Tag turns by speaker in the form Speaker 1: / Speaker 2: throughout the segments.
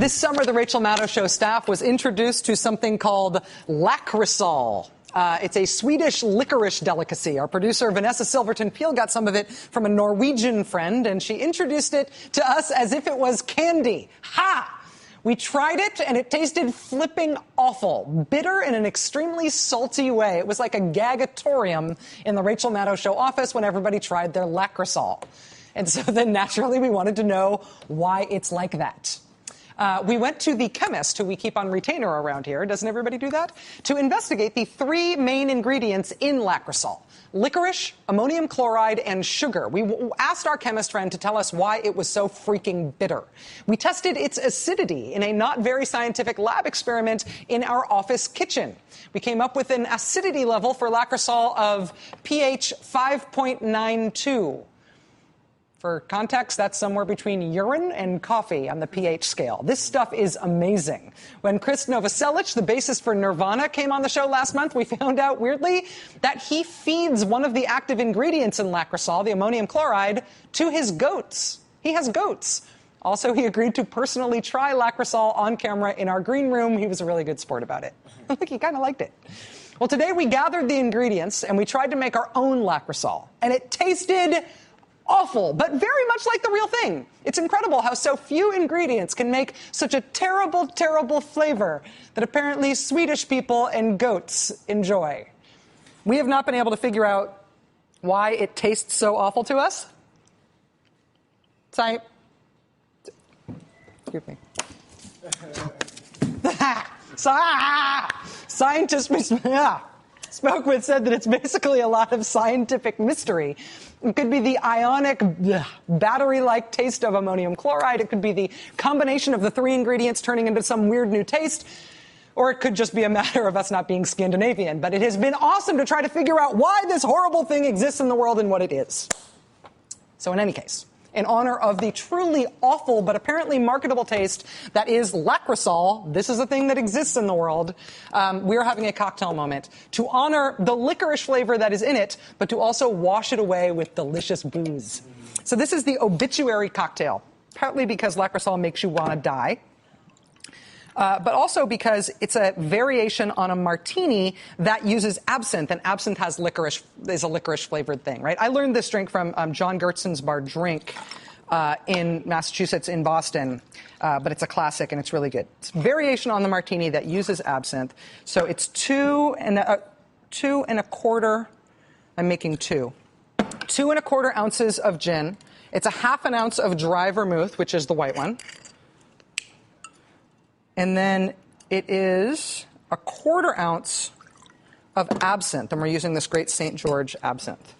Speaker 1: This summer, the Rachel Maddow Show staff was introduced to something called lacrosol. It's a Swedish licorice delicacy. Our producer, Vanessa Silverton-Peel, got some of it from a Norwegian friend, and she introduced it to us as if it was candy. Ha! We tried it, and it tasted flipping awful. Bitter in an extremely salty way. It was like a gagatorium in the Rachel Maddow Show office when everybody tried their lacrosol. And so then, naturally, we wanted to know why it's like that. We went to the chemist, who we keep on retainer around here, doesn't everybody do that, to investigate the three main ingredients in lacrosol: licorice, ammonium chloride, and sugar. We asked our chemist friend to tell us why it was so freaking bitter. We tested its acidity in a not very scientific lab experiment in our office kitchen. We came up with an acidity level for lacrosol of pH 5.92. For context, that's somewhere between urine and coffee on the pH scale. This stuff is amazing. When Chris Novoselic, the bassist for Nirvana, came on the show last month, we found out, weirdly, that he feeds one of the active ingredients in lacrosol, the ammonium chloride, to his goats. He has goats. Also, he agreed to personally try lacrosol on camera in our green room. He was a really good sport about it. I think he kind of liked it. Well, today we gathered the ingredients and we tried to make our own lacrosol. And it tasted awful, but very much like the real thing. It's incredible how so few ingredients can make such a terrible, terrible flavor that apparently Swedish people and goats enjoy. We have not been able to figure out why it tastes so awful to us. Excuse me. Scientists we spoke with said that it's basically a lot of scientific mystery. It could be the ionic, battery-like taste of ammonium chloride. It could be the combination of the three ingredients turning into some weird new taste. Or it could just be a matter of us not being Scandinavian. But it has been awesome to try to figure out why this horrible thing exists in the world and what it is. So in any case, in honor of the truly awful but apparently marketable taste that is lacrosol, this is a thing that exists in the world, we're having a cocktail moment to honor the licorice flavor that is in it, but to also wash it away with delicious booze. So this is the Obituary cocktail, partly because lacrosol makes you want to die, but also because it's a variation on a martini that uses absinthe, and absinthe has is a licorice-flavored thing, right? I learned this drink from John Gertson's bar Drink in Massachusetts, in Boston, but it's a classic and it's really good. It's a variation on the martini that uses absinthe. So it's 2 1/4. I'm making 2 1/4 ounces of gin. It's a 1/2 ounce of dry vermouth, which is the white one. And then it is 1/4 ounce of absinthe. And we're using this great St. George absinthe.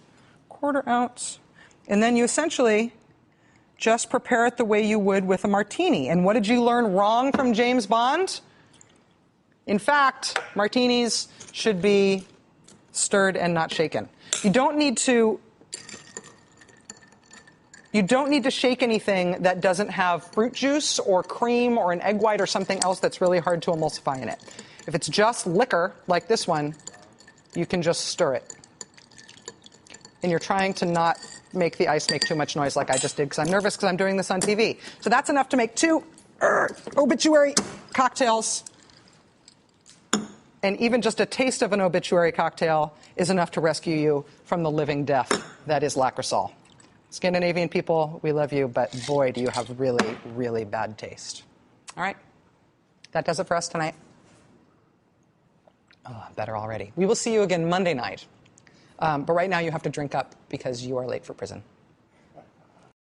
Speaker 1: 1/4 ounce. And then you essentially just prepare it the way you would with a martini. And what did you learn wrong from James Bond? In fact, martinis should be stirred and not shaken. You don't need to shake anything that doesn't have fruit juice or cream or an egg white or something else that's really hard to emulsify in it. If it's just liquor, like this one, you can just stir it. And you're trying to not make the ice make too much noise like I just did, because I'm nervous because I'm doing this on TV. So that's enough to make 2 Obituary cocktails. And even just a taste of an Obituary cocktail is enough to rescue you from the living death that is lacrosol. Scandinavian people, we love you, but boy, do you have really, really bad taste. All right. That does it for us tonight. Oh, better already. We will see you again Monday night. But right now you have to drink up because you are late for prison.